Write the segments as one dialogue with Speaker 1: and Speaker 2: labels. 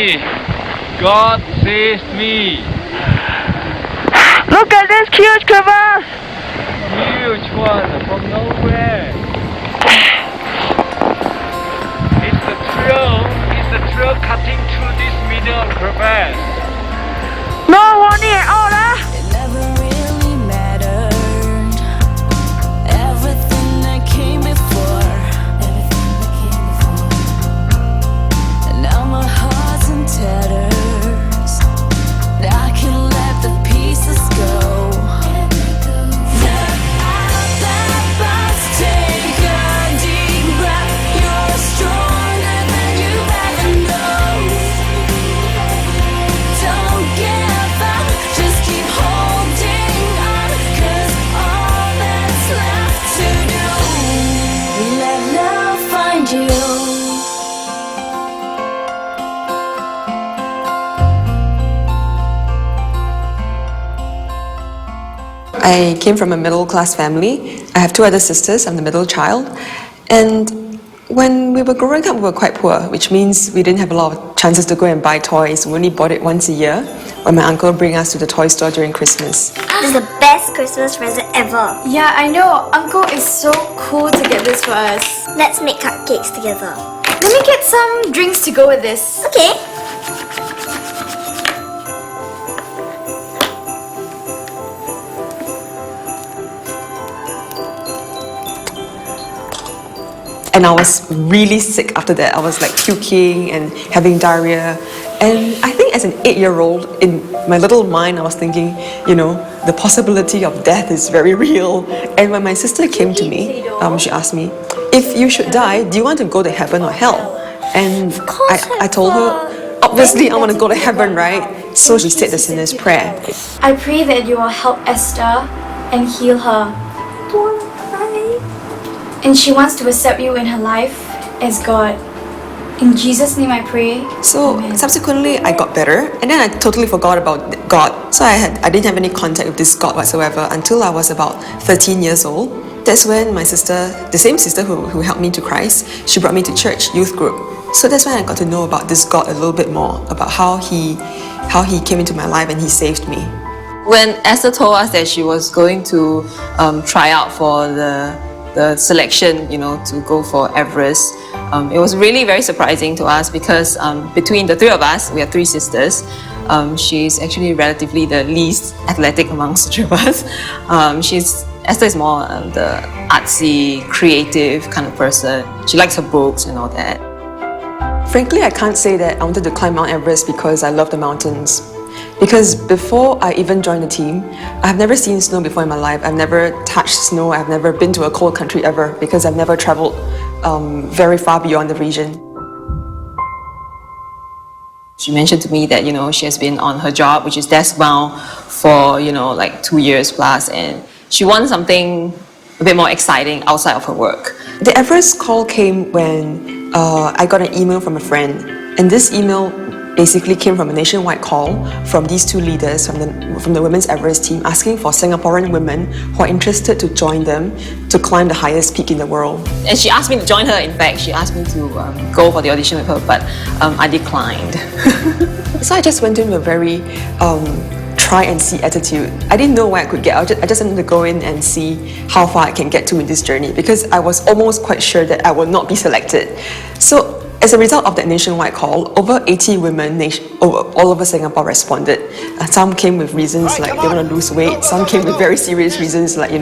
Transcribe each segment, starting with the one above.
Speaker 1: me. God saved me.
Speaker 2: Look at this huge crevasse!
Speaker 1: Huge one from nowhere. It's the trail cutting through this middle crevasse.
Speaker 2: No warning at all, huh?
Speaker 3: It never really mattered. Everything that came before. And now my heart's in tatters. I can let the pieces go. Step out that bus, take a deep breath. You're stronger than you ever know. Don't give up, just keep holding on, 'cause all that's left to do. Let love find you.
Speaker 4: I came from a middle-class family. I have two other sisters. I'm the middle child. And when we were growing up, we were quite poor, which means we didn't have a lot of chances to go and buy toys. We only bought it once a year when my uncle would bring us to the toy store during Christmas.
Speaker 5: This is the best Christmas present ever.
Speaker 6: Yeah, I know. Uncle is so cool to get this for us.
Speaker 5: Let's make cupcakes together.
Speaker 6: Let me get some drinks to go with this.
Speaker 5: Okay.
Speaker 4: And I was really sick after that. I was like puking and having diarrhea. And I think as an 8-year-old, in my little mind, I was thinking, the possibility of death is very real. And when my sister came to me, she asked me, if you should die, do you want to go to heaven or hell? And I told her, obviously I want to go to heaven, right? So she said the sinner's prayer.
Speaker 6: I pray that you will help Esther and heal her.
Speaker 5: Don't cry.
Speaker 6: And she wants to accept you in her life as God. In Jesus' name I pray.
Speaker 4: So
Speaker 6: Amen.
Speaker 4: subsequently I got better, and then I totally forgot about God. So I didn't have any contact with this God whatsoever until I was about 13 years old. That's when my sister, the same sister who helped me to Christ, she brought me to church youth group. So that's when I got to know about this God a little bit more, about how he came into my life and he saved me.
Speaker 7: When Esther told us that she was going to try out for the selection, to go for Everest, it was really very surprising to us because between the three of us, we have three sisters. She's actually relatively the least athletic amongst the three of us. Esther is more the artsy, creative kind of person. She likes her books and all that.
Speaker 4: Frankly, I can't say that I wanted to climb Mount Everest because I love the mountains. Because before I even joined the team, I've never seen snow before in my life. I've never touched snow. I've never been to a cold country ever because I've never traveled very far beyond the region.
Speaker 7: She mentioned to me that, she has been on her job, which is desk bound for, 2 years plus, and she wants something a bit more exciting outside of her work.
Speaker 4: The Everest call came when I got an email from a friend, and this email basically came from a nationwide call from these two leaders from the Women's Everest team asking for Singaporean women who are interested to join them to climb the highest peak in the world.
Speaker 7: And she asked me to join her. In fact, she asked me to go for the audition with her, but I declined.
Speaker 4: So I just went in with a very try and see attitude. I didn't know where I could get. I just wanted to go in and see how far I can get to in this journey because I was almost quite sure that I would not be selected. So as a result of that nationwide call, over 80 women all over Singapore responded. Some came with reasons like they want to lose weight. Some came with very serious reasons like,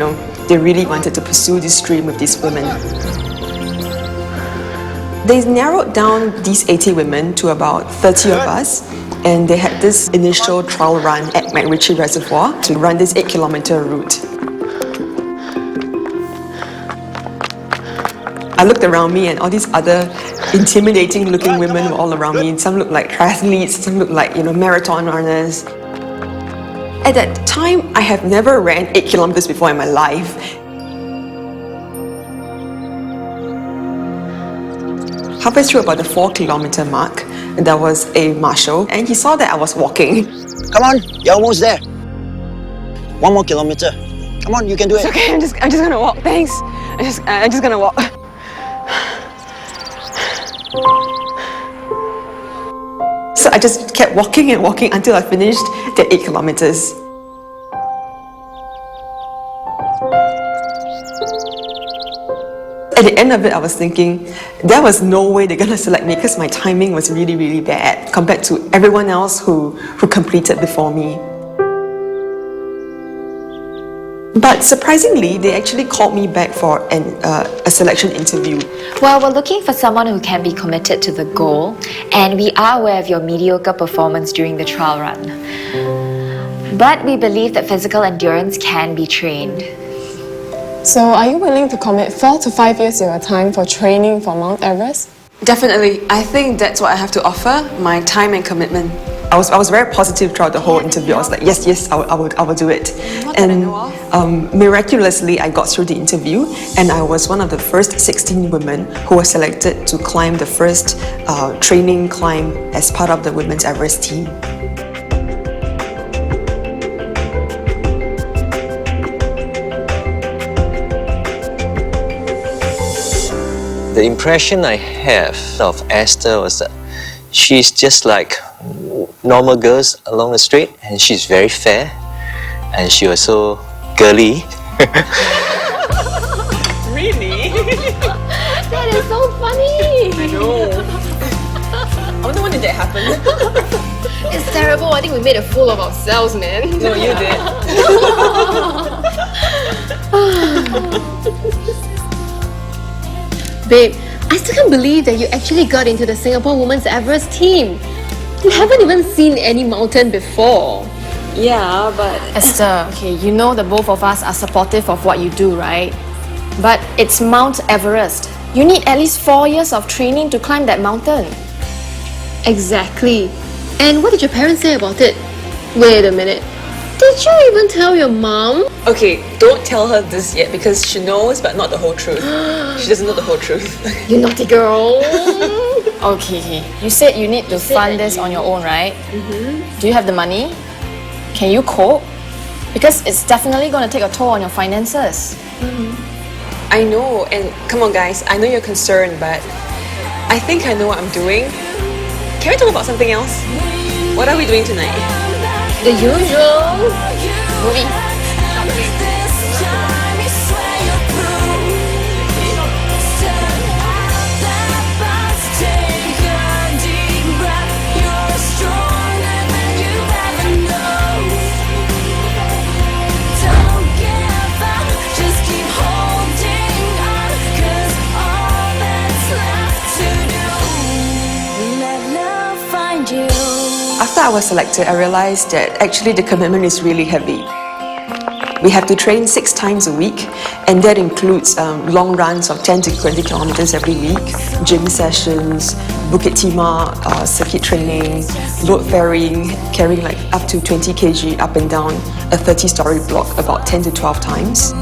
Speaker 4: they really wanted to pursue this dream with these women. They narrowed down these 80 women to about 30 of us, and they had this initial trial run at MacRitchie Reservoir to run this 8-kilometer route. I looked around me and all these other intimidating looking women were all around me. Some looked like triathletes, some looked like, marathon runners. At that time, I have never ran 8 kilometers before in my life. Halfway through about the 4-kilometer mark, there was a marshal and he saw that I was walking.
Speaker 8: Come on, you're almost there. 1 more kilometer. Come on, you can do it.
Speaker 4: It's okay, I'm just gonna walk, thanks. I'm just gonna walk. So I just kept walking and walking until I finished the 8 kilometers. At the end of it, I was thinking, there was no way they're gonna select me because my timing was really, really bad compared to everyone else who completed before me. But surprisingly, they actually called me back for a selection interview.
Speaker 9: Well, we're looking for someone who can be committed to the goal, and we are aware of your mediocre performance during the trial run. But we believe that physical endurance can be trained.
Speaker 10: So, are you willing to commit 4 to 5 years of your time for training for Mount Everest?
Speaker 4: Definitely, I think that's what I have to offer, my time and commitment. I was very positive throughout the whole interview. I was like, yes, I will do it. And miraculously, I got through the interview, and I was one of the first 16 women who were selected to climb the first training climb as part of the Women's Everest team.
Speaker 11: The impression I have of Esther was that she's just like normal girls along the street, and she's very fair, and she was so girly.
Speaker 7: Really?
Speaker 10: That is so funny!
Speaker 7: I know. I wonder when did that happen?
Speaker 10: It's terrible. I think we made a fool of ourselves, man.
Speaker 7: No, you did.
Speaker 12: Babe, I still can't believe that you actually got into the Singapore Women's Everest team. You haven't even seen any mountain before.
Speaker 7: Yeah, but
Speaker 6: Esther, okay, you know that both of us are supportive of what you do, right? But it's Mount Everest. You need at least 4 years of training to climb that mountain.
Speaker 12: Exactly. And what did your parents say about it? Wait a minute. Did you even tell your mom?
Speaker 7: okay, don't tell her this yet because she knows, but not the whole truth. She doesn't know the whole truth.
Speaker 12: You naughty girl.
Speaker 6: Okay, you said you need to fund this on your own, right? Do you have the money? Can you cope? Because it's definitely going to take a toll on your finances.
Speaker 4: I know, and come on guys, I know you're concerned, but I think I know what I'm doing. Can we talk about something else? What are we doing tonight?
Speaker 12: The usual.
Speaker 6: Movie.
Speaker 4: After I was selected, I realized that actually the commitment is really heavy. We have to train 6 times a week, and that includes long runs of 10 to 20 kilometers every week, gym sessions, Bukit Timah circuit training, load ferrying, carrying like up to 20 kg up and down a 30-story block about 10 to 12 times.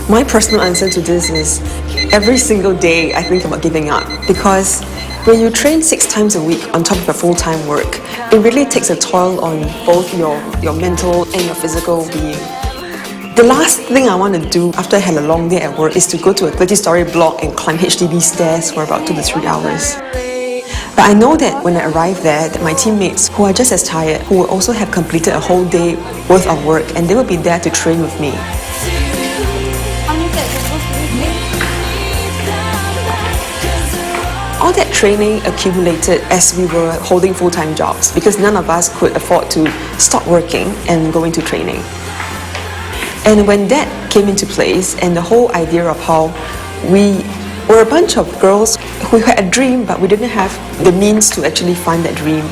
Speaker 4: My personal answer to this is every single day I think about giving up, because when you train 6 times a week on top of your full-time work, it really takes a toll on both your mental and your physical being. The last thing I want to do after I had a long day at work is to go to a 30-story block and climb HDB stairs for about 2 to 3 hours. But I know that when I arrive there, that my teammates who are just as tired, who will also have completed a whole day worth of work, and they will be there to train with me. All that training accumulated as we were holding full-time jobs because none of us could afford to stop working and go into training. And when that came into place and the whole idea of how we were a bunch of girls who had a dream but we didn't have the means to actually find that dream.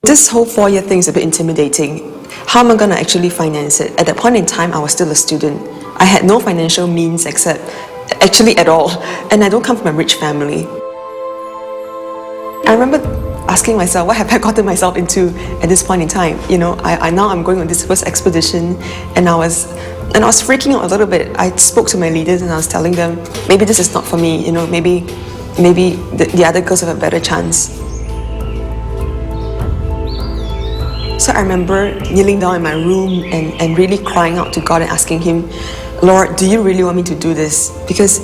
Speaker 4: This whole 4-year thing is a bit intimidating. How am I going to actually finance it? At that point in time, I was still a student. I had no financial means actually at all. And I don't come from a rich family. I remember asking myself, what have I gotten myself into at this point in time? You know, now I'm going on this first expedition, and I was freaking out a little bit. I spoke to my leaders and I was telling them, maybe this is not for me. You know, maybe the other girls have a better chance. So I remember kneeling down in my room and really crying out to God and asking Him, Lord, do you really want me to do this? Because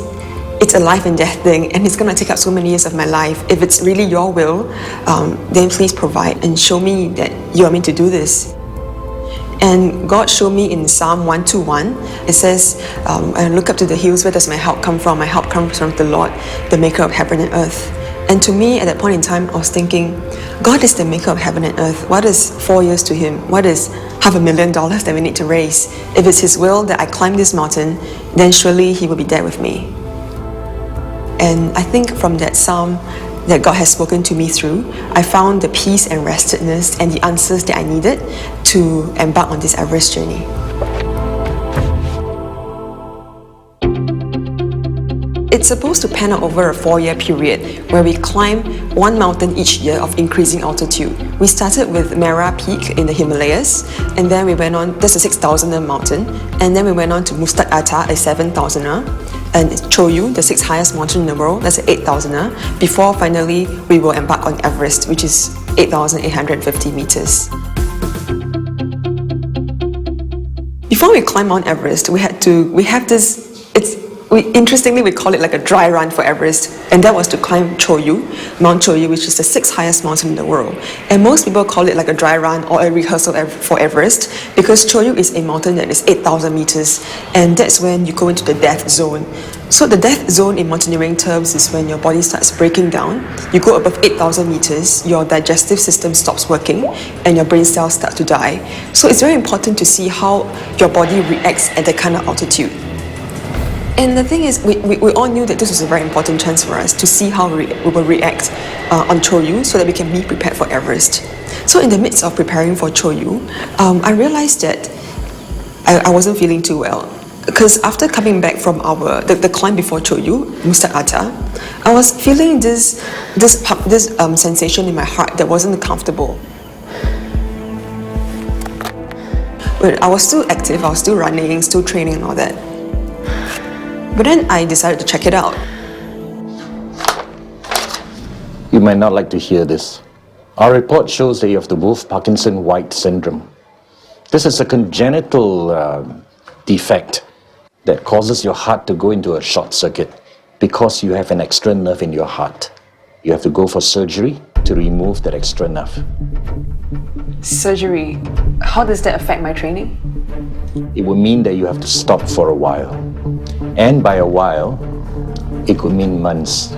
Speaker 4: it's a life and death thing, and it's going to take up so many years of my life. If it's really your will, then please provide and show me that you want me to do this. And God showed me in Psalm 121, it says, I look up to the hills, where does my help come from? My help comes from the Lord, the maker of heaven and earth. And to me, at that point in time, I was thinking, God is the maker of heaven and earth. What is 4 years to Him? What is $500,000 that we need to raise? If it's His will that I climb this mountain, then surely He will be there with me. And I think from that psalm that God has spoken to me through, I found the peace and restedness and the answers that I needed to embark on this Everest journey. It's supposed to pan out over a 4-year period where we climb one mountain each year of increasing altitude. We started with Mera Peak in the Himalayas, and then we went on, that's a 6,000er mountain, and then we went on to Mustaq Atta, a 7,000er, and Choyu, the 6th highest mountain in the world, that's an 8,000er, before finally we will embark on Everest, which is 8,850 meters. Before we climb Mount Everest, interestingly, we call it like a dry run for Everest, and that was to climb Choyu, Mount Choyu, which is the 6th highest mountain in the world. And most people call it like a dry run or a rehearsal for Everest, because Choyu is a mountain that is 8,000 meters, and that's when you go into the death zone. So the death zone in mountaineering terms is when your body starts breaking down. You go above 8,000 meters, your digestive system stops working, and your brain cells start to die. So it's very important to see how your body reacts at that kind of altitude. And the thing is, we all knew that this was a very important chance for us to see how we will react on Choyu so that we can be prepared for Everest. So in the midst of preparing for Choyu, I realized that I wasn't feeling too well. Because after coming back from the climb before Choyu, Mustaq Atta, I was feeling this sensation in my heart that wasn't comfortable. But I was still active, I was still running, still training and all that. But then I decided to check it out.
Speaker 13: You might not like to hear this. Our report shows that you have the Wolff-Parkinson-White syndrome. This is a congenital defect that causes your heart to go into a short circuit because you have an extra nerve in your heart. You have to go for surgery to remove that extra nerve.
Speaker 4: Surgery? How does that affect my training?
Speaker 13: It would mean that you have to stop for a while. And by a while, it could mean months.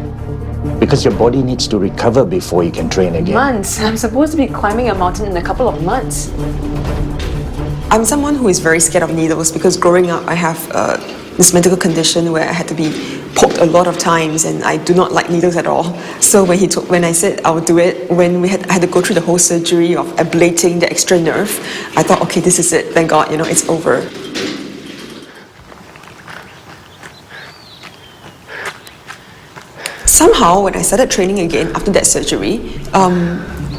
Speaker 13: Because your body needs to recover before you can train again.
Speaker 4: Months? I'm supposed to be climbing a mountain in a couple of months. I'm someone who is very scared of needles because growing up I have this medical condition where I had to be poked a lot of times, and I do not like needles at all. So when I said I would do it, when I had to go through the whole surgery of ablating the extra nerve, I thought, okay, this is it. Thank God, it's over. Somehow, when I started training again after that surgery,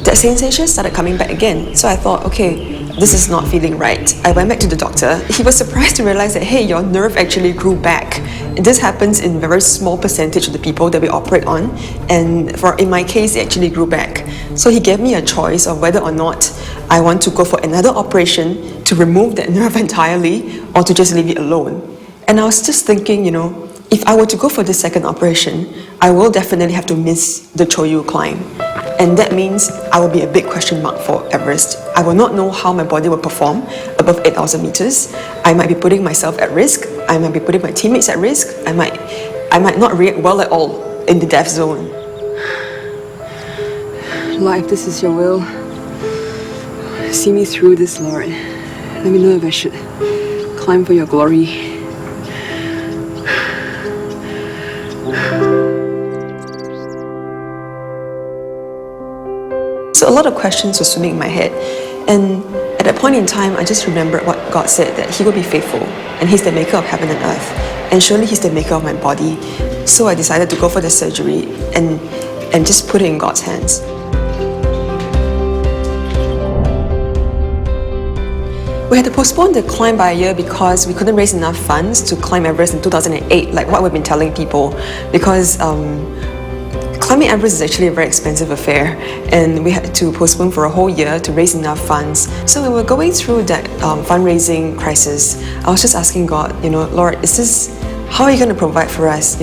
Speaker 4: that sensation started coming back again. So I thought, okay, this is not feeling right. I went back to the doctor. He was surprised to realize that, hey, your nerve actually grew back. And this happens in a very small percentage of the people that we operate on. And in my case, it actually grew back. So he gave me a choice of whether or not I want to go for another operation to remove that nerve entirely or to just leave it alone. And I was just thinking, if I were to go for the second operation, I will definitely have to miss the Choyu climb. And that means I will be a big question mark for Everest. I will not know how my body will perform above 8,000 meters. I might be putting myself at risk. I might be putting my teammates at risk. I might not react well at all in the death zone. Lord, if this is your will, see me through this, Lord. Let me know if I should climb for your glory. So a lot of questions were swimming in my head, and at that point in time I just remembered what God said, that He will be faithful and He's the maker of heaven and earth, and surely He's the maker of my body. So I decided to go for the surgery and just put it in God's hands. We had to postpone the climb by a year because we couldn't raise enough funds to climb Everest in 2008, like what we've been telling people, because climbing Everest is actually a very expensive affair, and we had to postpone for a whole year to raise enough funds. So when we were going through that fundraising crisis, I was just asking God, Lord, how are you going to provide for us?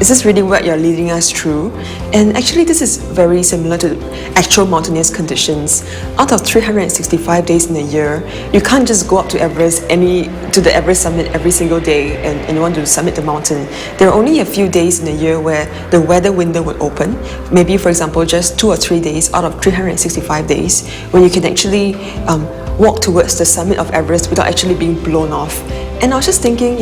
Speaker 4: Is this really what you're leading us through? And actually, this is very similar to actual mountaineers conditions. Out of 365 days in a year, you can't just go up to the Everest summit every single day and you want to summit the mountain. There are only a few days in a year where the weather window would open. Maybe, for example, just 2 or 3 days out of 365 days when you can actually walk towards the summit of Everest without actually being blown off. And I was just thinking,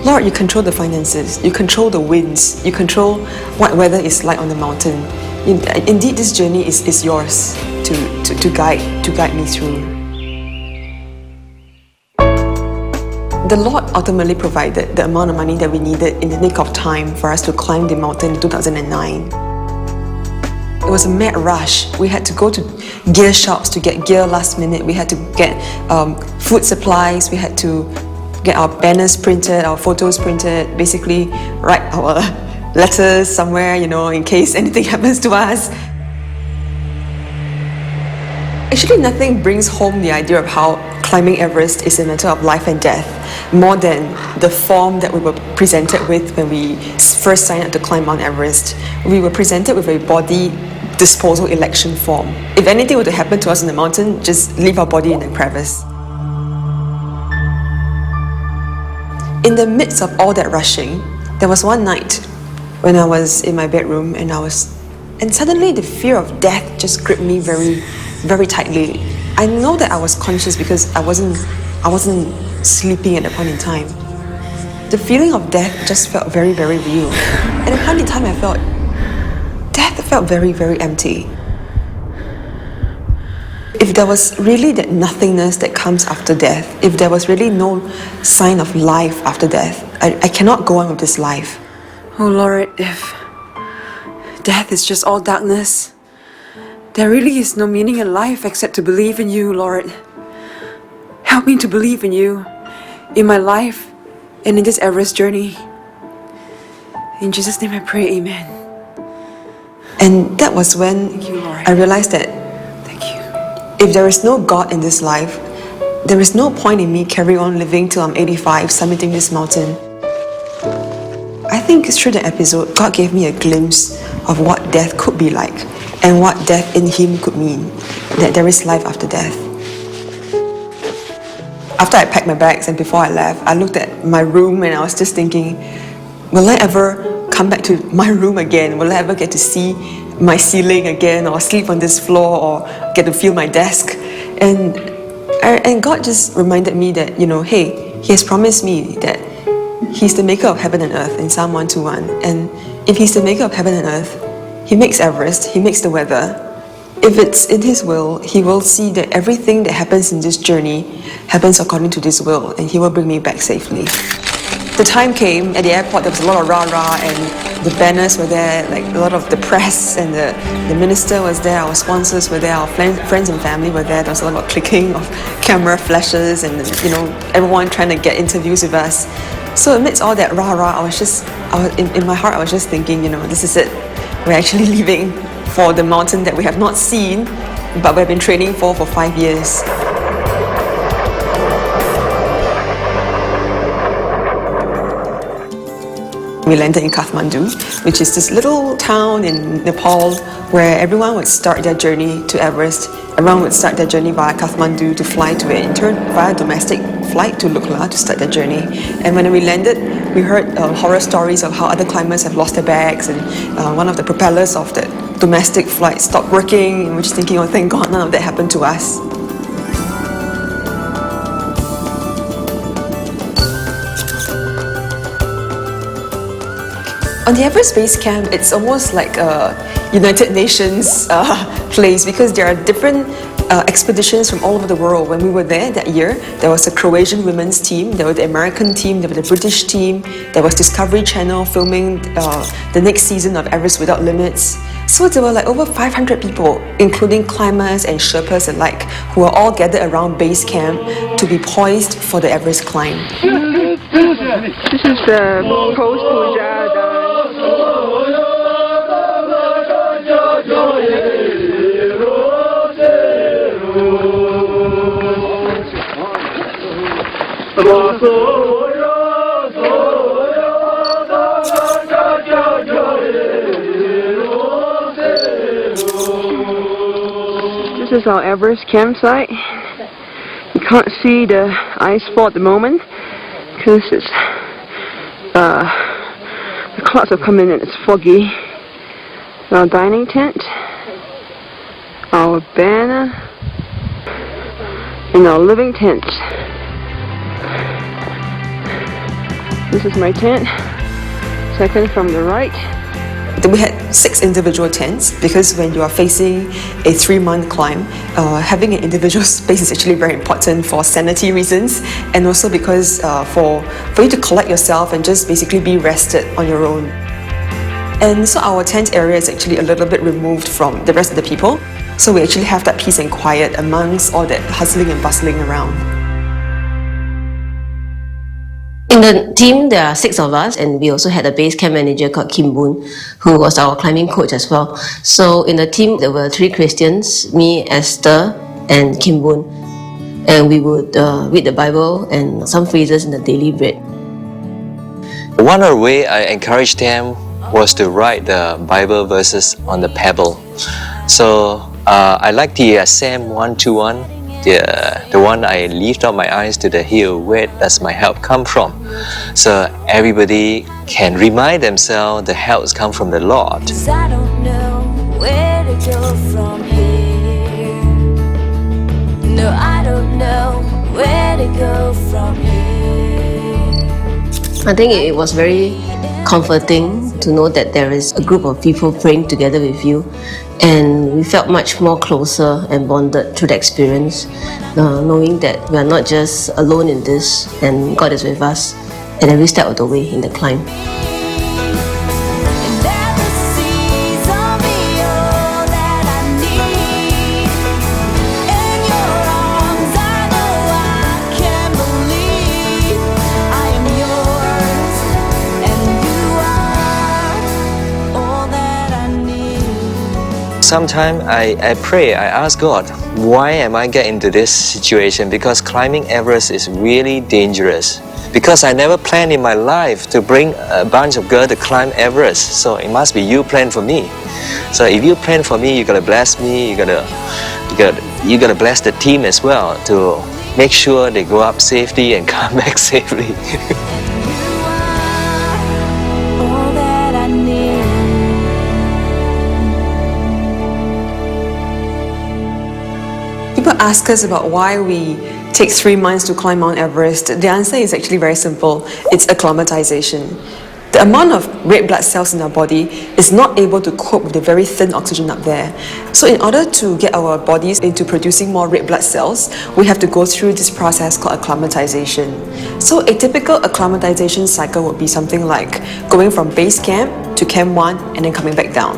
Speaker 4: Lord, you control the finances, you control the winds, you control what weather is like on the mountain. Indeed, this journey is yours to guide me through. The Lord ultimately provided the amount of money that we needed in the nick of time for us to climb the mountain in 2009. It was a mad rush. We had to go to gear shops to get gear last minute. We had to get food supplies. We had to get our banners printed, our photos printed, basically write our letters somewhere, in case anything happens to us. Actually, nothing brings home the idea of how climbing Everest is a matter of life and death, more than the form that we were presented with when we first signed up to climb Mount Everest. We were presented with a body disposal election form. If anything were to happen to us in the mountain, just leave our body in the crevice. In the midst of all that rushing, there was one night when I was in my bedroom and suddenly the fear of death just gripped me very, very tightly. I know that I was conscious because I wasn't sleeping at that point in time. The feeling of death just felt very, very real. And at that point in time, death felt very, very empty. If there was really that nothingness that comes after death, if there was really no sign of life after death, I cannot go on with this life. Oh Lord, if death is just all darkness, there really is no meaning in life except to believe in you, Lord. Help me to believe in you, in my life, and in this Everest journey. In Jesus' name I pray, amen. And that was when I realized that if there is no God in this life, there is no point in me carrying on living till I'm 85, summiting this mountain. I think through the episode, God gave me a glimpse of what death could be like and what death in Him could mean, that there is life after death. After I packed my bags and before I left, I looked at my room and I was just thinking, will I ever come back to my room again? Will I ever get to see my ceiling again, or sleep on this floor, or get to feel my desk? And God just reminded me that, hey, He has promised me that He's the maker of heaven and earth in Psalm 121. And if He's the maker of heaven and earth, He makes Everest, He makes the weather. If it's in His will, He will see that everything that happens in this journey happens according to this will, and He will bring me back safely. The time came at the airport, there was a lot of rah-rah and the banners were there, like a lot of the press and the minister was there, our sponsors were there, our friends and family were there. There was a lot of clicking of camera flashes and everyone trying to get interviews with us. So amidst all that rah-rah, in my heart I was just thinking, this is it. We're actually leaving for the mountain that we have not seen, but we've been training for 5 years. We landed in Kathmandu, which is this little town in Nepal where everyone would start their journey to Everest. Everyone would start their journey via Kathmandu to fly to it, in turn via domestic flight to Lukla to start their journey. And when we landed, we heard horror stories of how other climbers have lost their bags, and one of the propellers of the domestic flight stopped working, and we're just thinking, oh thank God none of that happened to us. On the Everest Base Camp, it's almost like a United Nations place because there are different expeditions from all over the world. When we were there that year, there was a Croatian women's team, there was the American team, there was the British team, there was Discovery Channel filming the next season of Everest Without Limits. So there were like over 500 people, including climbers and Sherpas alike, who were all gathered around base camp to be poised for the Everest climb.
Speaker 2: This is the post puja This is our Everest campsite. You can't see the ice fall at the moment because it's the clouds have come in and it's foggy. Our dining tent, our banner, and our living tent. This is my tent, second from the right.
Speaker 4: We had 6 individual tents because when you are facing a 3-month climb, having an individual space is actually very important for sanity reasons, and also because for you to collect yourself and just basically be rested on your own. And so our tent area is actually a little bit removed from the rest of the people, so we actually have that peace and quiet amongst all that hustling and bustling around.
Speaker 14: In the team, there are 6 of us, and we also had a base camp manager called Kim Boon, who was our climbing coach as well. So in the team, there were 3 Christians, me, Esther, and Kim Boon. And we would read the Bible and some phrases in the daily bread.
Speaker 11: One of the ways I encouraged them was to write the Bible verses on the pebble. So I like the Psalm 121. The one I lift up my eyes to the hill, where does my help come from? So everybody can remind themselves the help comes from the Lord.
Speaker 3: 'Cause I don't know where to go from here. No, I don't know where to go from here.
Speaker 14: I think it was very comforting to know that there is a group of people praying together with you, and we felt much more closer and bonded through the experience, knowing that we are not just alone in this, and God is with us at every step of the way in the climb.
Speaker 11: Sometimes I pray, I ask God, why am I getting into this situation? Because climbing Everest is really dangerous. Because I never planned in my life to bring a bunch of girls to climb Everest. So it must be you planned for me. So if you plan for me, you gotta bless me. You gotta bless the team as well to make sure they go up safely and come back safely.
Speaker 4: People ask us about why we take 3 months to climb Mount Everest. The answer is actually very simple. It's acclimatization. The amount of red blood cells in our body is not able to cope with the very thin oxygen up there. So in order to get our bodies into producing more red blood cells, we have to go through this process called acclimatization. So a typical acclimatization cycle would be something like going from base camp to camp 1 and then coming back down.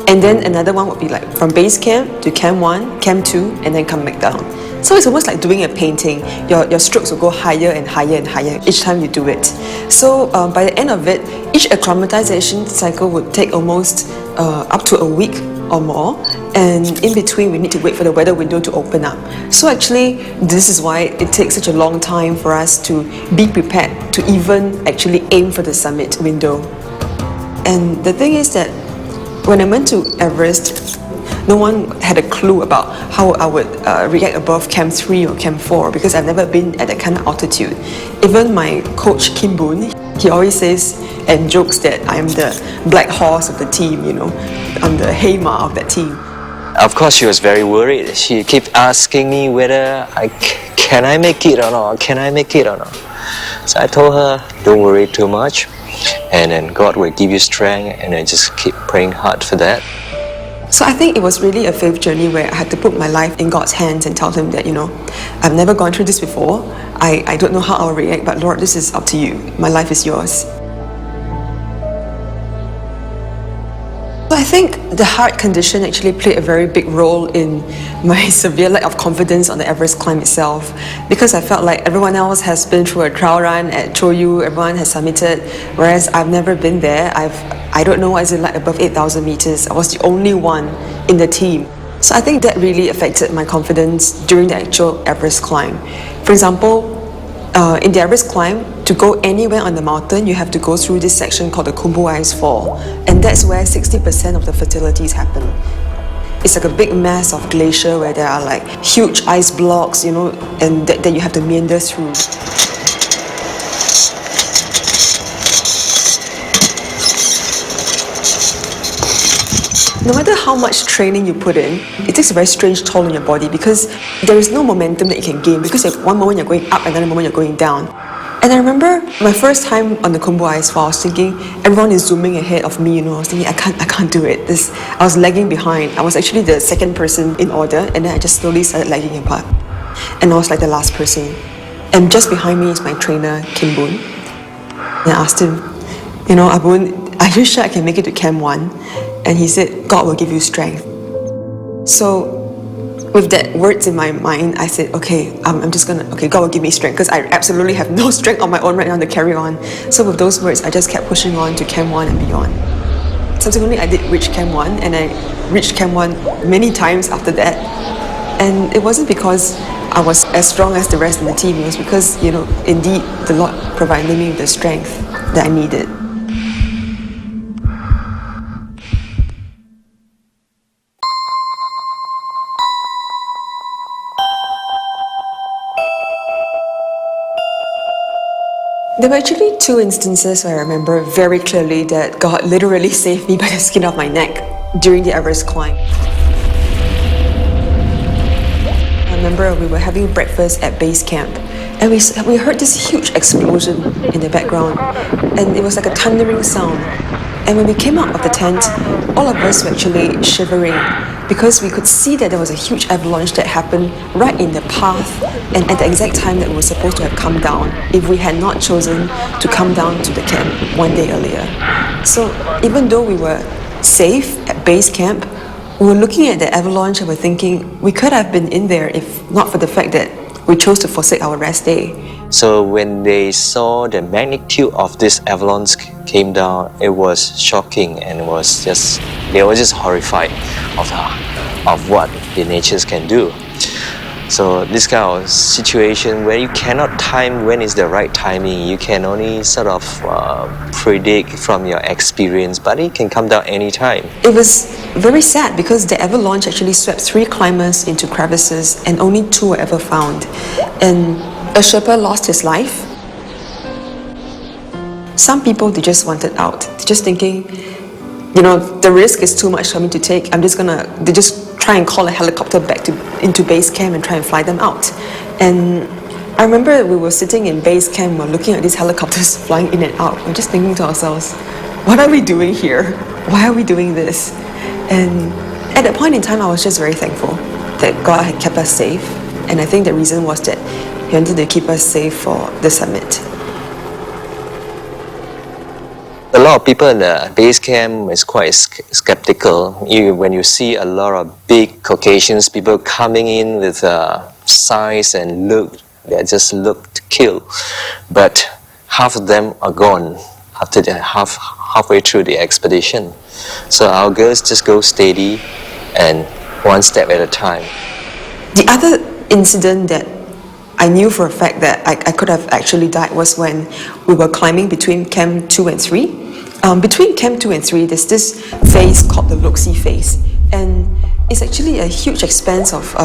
Speaker 4: And then another one would be like from base camp to camp 1, camp 2, and then come back down. So it's almost like doing a painting. Your strokes will go higher and higher and higher each time you do it. So by the end of it, each acclimatization cycle would take almost up to a week or more. And in between, we need to wait for the weather window to open up. So actually, this is why it takes such a long time for us to be prepared to even actually aim for the summit window. And the thing is that when I went to Everest, no one had a clue about how I would react above Camp 3 or Camp 4 because I've never been at that kind of altitude. Even my coach Kim Boon, he always says and jokes that I'm the black horse of the team, you know, I'm the Hema of that team.
Speaker 11: Of course, she was very worried. She kept asking me whether can I make it or not, can I make it or not. So I told her, don't worry too much, and then God will give you strength, and then just keep praying hard for that.
Speaker 4: So I think it was really a faith journey where I had to put my life in God's hands and tell Him that, you know, I've never gone through this before. I don't know how I'll react, but Lord, this is up to you. My life is yours. I think the heart condition actually played a very big role in my severe lack of confidence on the Everest climb itself, because I felt like everyone else has been through a trial run at Choyu, everyone has submitted, whereas I've never been there. I don't know what it's like above 8,000 meters. I was the only one in the team. So I think that really affected my confidence during the actual Everest climb. For example, in the Everest climb, to go anywhere on the mountain, you have to go through this section called the Khumbu Ice Fall, and that's where 60% of the fatalities happen. It's like a big mass of glacier where there are like huge ice blocks, you know, and that you have to meander through. No matter how much training you put in, it takes a very strange toll on your body because there is no momentum that you can gain, because like one moment you're going up and another moment you're going down. And I remember my first time on the Khumbu Ice Fall, I was thinking everyone is zooming ahead of me, you know, I was thinking I can't do it. I was lagging behind. I was actually the second person in order, and then I just slowly started lagging apart. And I was like the last person. And just behind me is my trainer, Kim Boon. And I asked him, you know, Abun, are you sure I can make it to Camp 1? And he said, God will give you strength. So with that words in my mind, I said, okay, God will give me strength, because I absolutely have no strength on my own right now to carry on. So with those words, I just kept pushing on to Camp 1 and beyond. Subsequently, I did reach Camp 1, and I reached Camp 1 many times after that. And it wasn't because I was as strong as the rest of the team, it was because, you know, indeed, the Lord provided me with the strength that I needed. There were actually two instances where I remember very clearly that God literally saved me by the skin of my neck during the Everest climb. I remember we were having breakfast at base camp, and we heard this huge explosion in the background, and it was like a thundering sound. And when we came out of the tent, all of us were actually shivering because we could see that there was a huge avalanche that happened right in the path and at the exact time that we were supposed to have come down if we had not chosen to come down to the camp one day earlier. So even though we were safe at base camp, we were looking at the avalanche and we're thinking we could have been in there if not for the fact that we chose to forsake our rest day.
Speaker 11: So when they saw the magnitude of this avalanche came down, it was shocking, and they were just horrified of what the natures can do. So this kind of situation where you cannot time when is the right timing, you can only sort of predict from your experience, but it can come down anytime.
Speaker 4: It was very sad because the avalanche actually swept 3 climbers into crevices and only 2 were ever found. And a Sherpa lost his life. Some people, they just wanted out. They're just thinking, you know, the risk is too much for me to take. They just try and call a helicopter back into base camp and try and fly them out. And I remember we were sitting in base camp, we're looking at these helicopters flying in and out. We're just thinking to ourselves, what are we doing here? Why are we doing this? And at that point in time, I was just very thankful that God had kept us safe. And I think the reason was that He wanted to keep us safe for the summit.
Speaker 11: A lot of people in the base camp is quite skeptical. When you see a lot of big Caucasians, people coming in with size and they just look to kill. But half of them are gone after halfway through the expedition. So our girls just go steady and one step at a time.
Speaker 4: The other incident that I knew for a fact that I could have actually died was when we were climbing between Camp 2 and 3. Between Camp 2 and 3, there's this phase called the Loxi phase. And it's actually a huge expanse of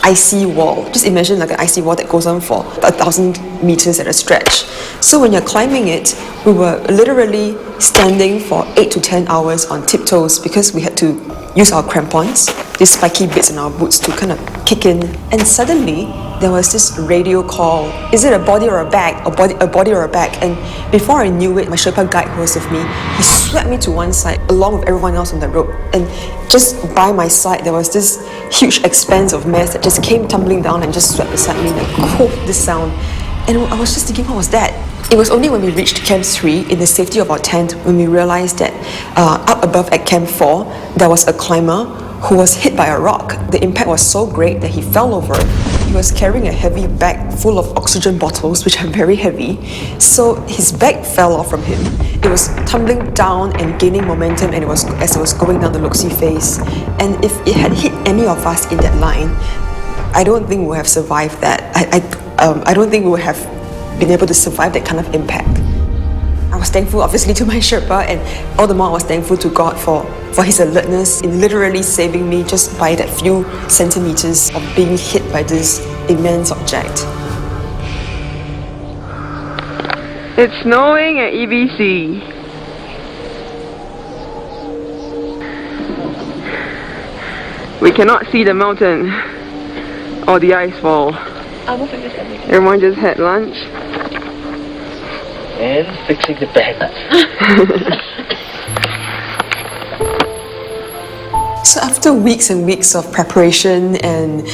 Speaker 4: icy wall. Just imagine like an icy wall that goes on for 1,000 meters at a stretch. So when you're climbing it, we were literally standing for 8 to 10 hours on tiptoes because we had to use our crampons, these spiky bits in our boots to kind of kick in. And suddenly, there was this radio call. Is it a body or a bag? A body or a bag? And before I knew it, my Sherpa guide who was with me, he swept me to one side along with everyone else on the rope. And just by my side, there was this huge expanse of mass that just came tumbling down and just swept beside me like, oh, this sound. And I was just thinking, what was that? It was only when we reached Camp 3 in the safety of our tent when we realized that up above at Camp 4, there was a climber who was hit by a rock. The impact was so great that he fell over. He was carrying a heavy bag full of oxygen bottles, which are very heavy. So his bag fell off from him. It was tumbling down and gaining momentum, and as it was going down the Loxi face. And if it had hit any of us in that line, I don't think we would have survived that. I don't think we would have been able to survive that kind of impact. I was thankful, obviously, to my Sherpa, and all the more I was thankful to God for his alertness in literally saving me just by that few centimeters of being hit by this immense object.
Speaker 2: It's snowing at EBC. We cannot see the mountain or the ice fall. Everyone just had lunch.
Speaker 1: And fixing the bag.
Speaker 4: So after weeks and weeks of preparation and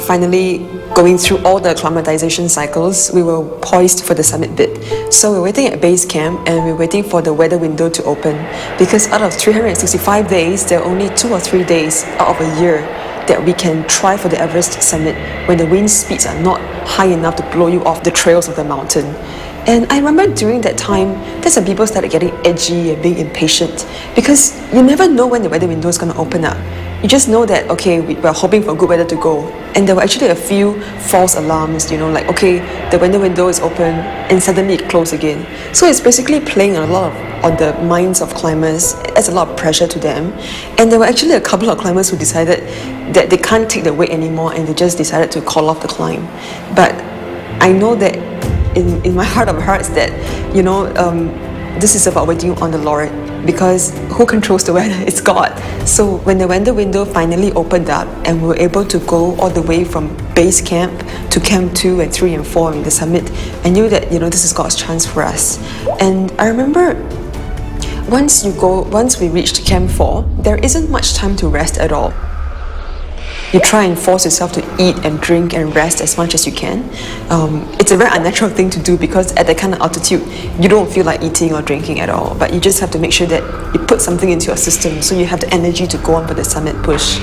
Speaker 4: finally going through all the acclimatization cycles, we were poised for the summit bit. So we're waiting at base camp and we're waiting for the weather window to open, because out of 365 days, there are only 2 or 3 days out of a year that we can try for the Everest summit when the wind speeds are not high enough to blow you off the trails of the mountain. And I remember during that time, that's when people started getting edgy and being impatient, because you never know when the weather window is going to open up. You just know that, okay, we're hoping for good weather to go. And there were actually a few false alarms, like, okay, the weather window is open and suddenly it closed again. So it's basically playing a lot on the minds of climbers. It adds a lot of pressure to them. And there were actually a couple of climbers who decided that they can't take the weight anymore and they just decided to call off the climb. But I know that in my heart of hearts that, this is about waiting on the Lord, because who controls the weather? It's God. So when the weather window finally opened up and we were able to go all the way from base camp to camp 2 and 3 and 4 in the summit, I knew that, this is God's chance for us. And I remember once we reached camp 4, there isn't much time to rest at all. You try and force yourself to eat and drink and rest as much as you can. It's a very unnatural thing to do, because at that kind of altitude, you don't feel like eating or drinking at all. But you just have to make sure that you put something into your system so you have the energy to go on for the summit push.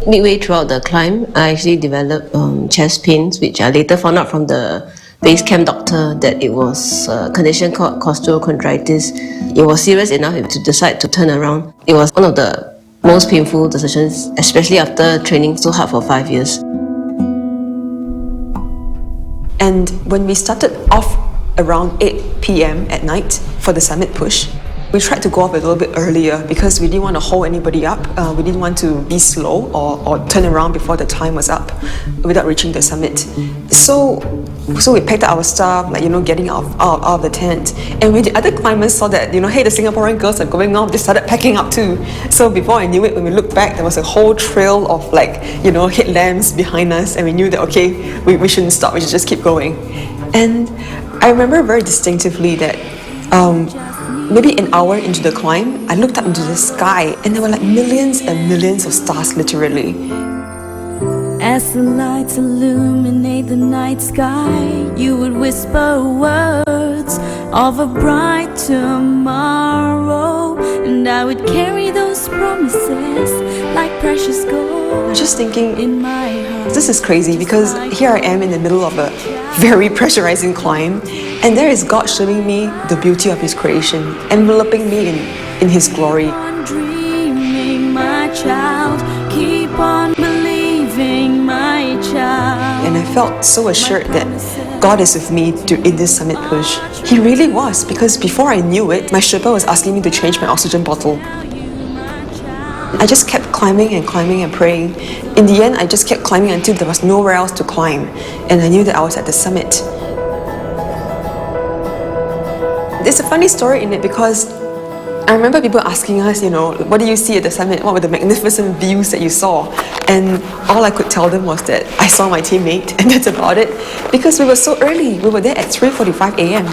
Speaker 14: Midway throughout the climb, I actually developed chest pains, which I later found out from the base camp doctor that it was a condition called costochondritis. It was serious enough to decide to turn around. It was one of the most painful decisions, especially after training so hard for 5 years.
Speaker 4: And when we started off around 8 p.m. at night for the summit push, we tried to go off a little bit earlier because we didn't want to hold anybody up. We didn't want to be slow or turn around before the time was up without reaching the summit. So we packed our stuff, getting out of the tent. And when the other climbers saw that, hey, the Singaporean girls are going off, they started packing up too. So before I knew it, when we looked back, there was a whole trail of headlamps behind us, and we knew that, okay, we shouldn't stop, we should just keep going. And I remember very distinctively that maybe an hour into the climb, I looked up into the sky and there were millions and millions of stars, literally.
Speaker 3: As the lights illuminate the night sky, you would whisper words of a bright tomorrow, and I would carry those promises like precious gold.
Speaker 4: Just thinking,
Speaker 3: in my heart,
Speaker 4: this is crazy, because here I am in the middle of a very pressurizing climb, and there is God showing me the beauty of His creation, enveloping me in His glory.
Speaker 3: Keep on dreaming, my child. Keep on believing, my child.
Speaker 4: And I felt so assured that God is with me in this summit push. He really was, because before I knew it, my Sherpa was asking me to change my oxygen bottle. I just kept climbing and climbing and praying. In the end, I just kept climbing until there was nowhere else to climb, and I knew that I was at the summit. There's a funny story in it, because I remember people asking us, what do you see at the summit? What were the magnificent views that you saw? And all I could tell them was that I saw my teammate, and that's about it. Because we were so early. We were there at 3:45 a.m.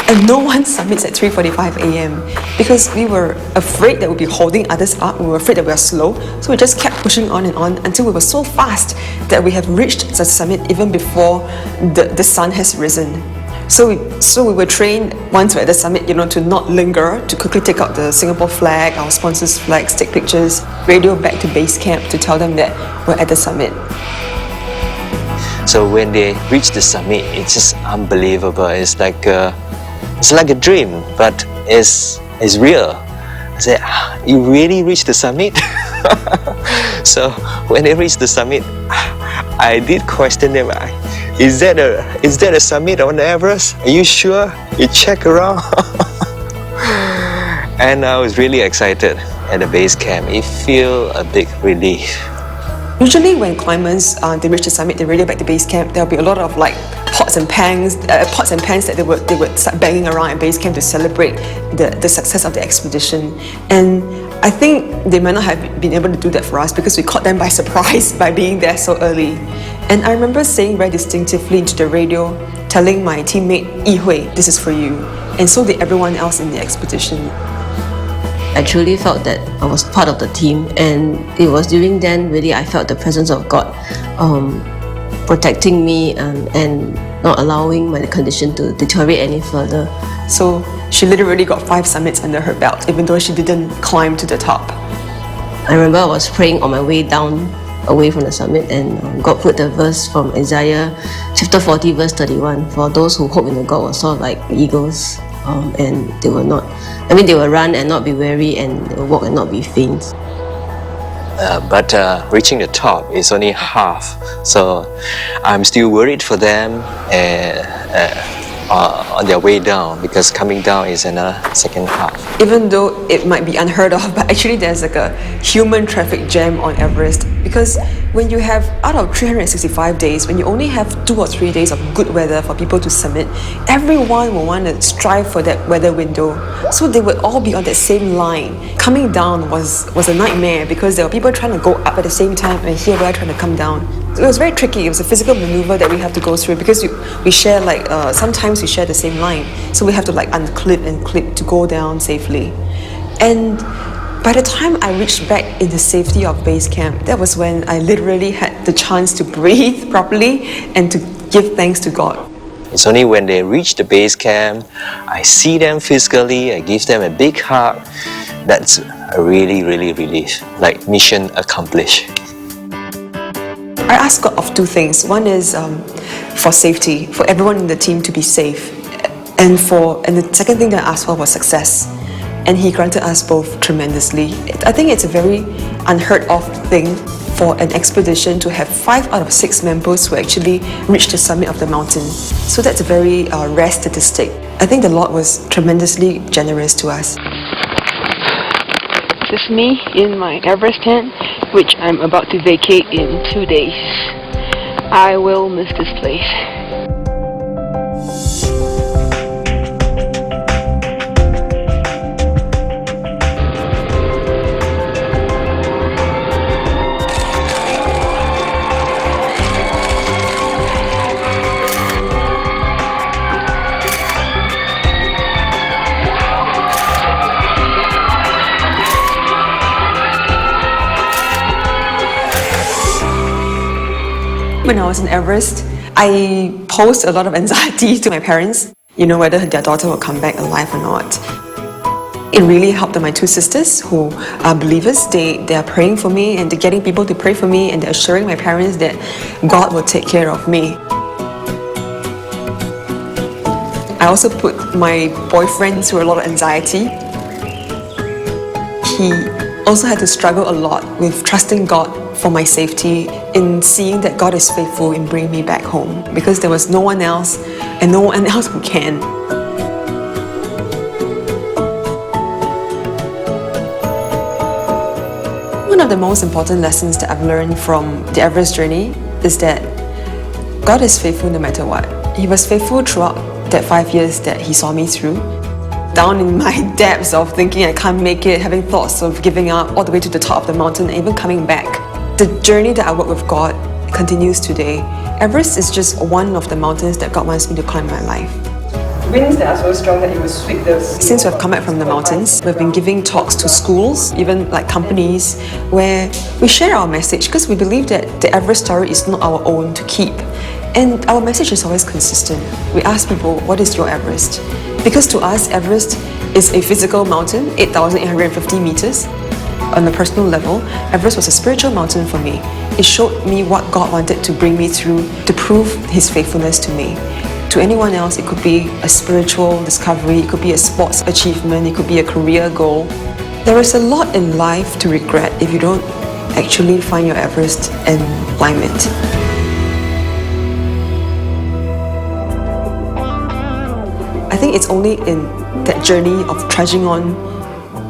Speaker 4: And no one summits at 3:45 a.m. because we were afraid that we'd be holding others up. We were afraid that we were slow. So we just kept pushing on and on until we were so fast that we have reached the summit even before the sun has risen. So we were trained once we're at the summit, to not linger, to quickly take out the Singapore flag, our sponsors' flags, take pictures, radio back to base camp to tell them that we're at the summit.
Speaker 11: So when they reach the summit, it's just unbelievable. It's like a dream, but it's real. I said, you really reached the summit? So when they reached the summit, I did question them. Is that a summit on Everest? Are you sure? You check around? And I was really excited at the base camp. It felt a big relief.
Speaker 4: Usually when climbers they reach the summit, they radio back to base camp, there'll be a lot of pots and pans that they would start banging around at base camp to celebrate the success of the expedition. And I think they might not have been able to do that for us because we caught them by surprise by being there so early. And I remember saying very distinctively into the radio, telling my teammate Yi Hui, "This is for you," and so did everyone else in the expedition.
Speaker 14: I truly felt that I was part of the team, and it was during then really I felt the presence of God protecting me and not allowing my condition to deteriorate any further.
Speaker 4: So she literally got 5 summits under her belt, even though she didn't climb to the top.
Speaker 14: I remember I was praying on my way down away from the summit, and God put the verse from Isaiah chapter 40 verse 31, for those who hope in the God will soar like eagles, and they will run and not be weary, and they will walk and not be faint.
Speaker 11: But reaching the top is only half, so I'm still worried for them on their way down, because coming down is another second half.
Speaker 4: Even though it might be unheard of, but actually there's a human traffic jam on Everest, because when you have, out of 365 days, when you only have 2 or 3 days of good weather for people to summit, everyone will want to strive for that weather window. So they would all be on that same line. Coming down was a nightmare because there were people trying to go up at the same time, and here we are trying to come down. It was very tricky. It was a physical maneuver that we have to go through because we share sometimes we share the same line, so we have to unclip and clip to go down safely. And by the time I reached back in the safety of base camp, that was when I literally had the chance to breathe properly and to give thanks to God.
Speaker 11: It's only when they reach the base camp, I see them physically, I give them a big hug. That's a really, really relief, like mission accomplished.
Speaker 4: I asked God of 2 things. One is for safety, for everyone in the team to be safe. And the second thing that I asked for was success. And He granted us both tremendously. I think it's a very unheard of thing for an expedition to have 5 out of 6 members who actually reached the summit of the mountain. So that's a very rare statistic. I think the Lord was tremendously generous to us.
Speaker 2: This is me in my Everest tent, which I'm about to vacate in 2 days. I will miss this place.
Speaker 4: When I was in Everest, I posed a lot of anxiety to my parents, whether their daughter will come back alive or not. It really helped my 2 sisters who are believers. They are praying for me, and they're getting people to pray for me, and they're assuring my parents that God will take care of me. I also put my boyfriend through a lot of anxiety. He also had to struggle a lot with trusting God for my safety, in seeing that God is faithful in bringing me back home, because there was no one else, and no one else who can. One of the most important lessons that I've learned from the Everest journey is that God is faithful no matter what. He was faithful throughout that 5 years that He saw me through. down in my depths of thinking I can't make it, having thoughts of giving up all the way to the top of the mountain and even coming back. The journey that I work with God continues today. Everest is just one of the mountains that God wants me to climb in my life. Winds that are so strong that it will sweep the... Since we've come back from the mountains, we've been giving talks to schools, even like companies, where we share our message because we believe that the Everest story is not our own to keep. And our message is always consistent. We ask people, what is your Everest? Because to us, Everest is a physical mountain, 8,850 meters. On a personal level, Everest was a spiritual mountain for me. It showed me what God wanted to bring me through to prove His faithfulness to me. To anyone else, it could be a spiritual discovery, it could be a sports achievement, it could be a career goal. There is a lot in life to regret if you don't actually find your Everest and climb it. I think it's only in that journey of trudging on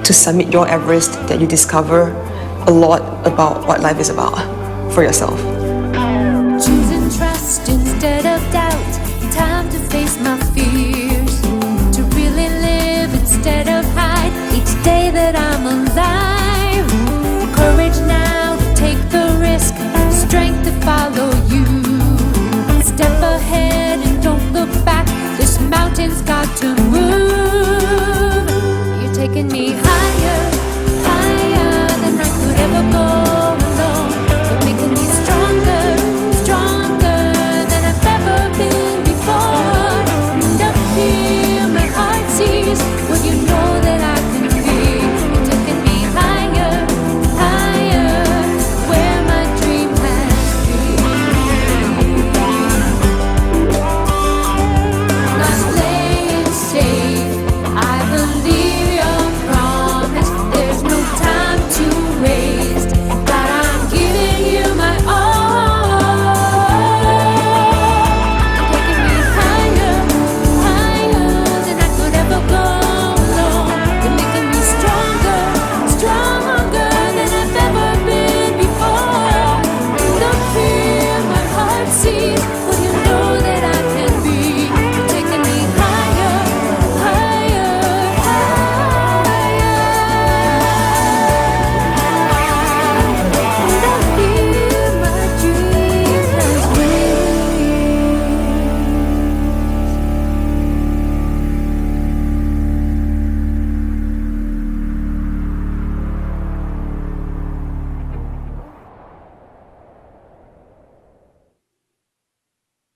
Speaker 4: to summit your Everest that you discover a lot about what life is about for yourself.
Speaker 3: Choosing trust instead of doubt. Time to face my fears. To really live instead of hide. Each day that I'm alive. Courage now to take the risk. Strength to follow you. Step ahead and don't look back. This mountain's got to move. You're taking me higher.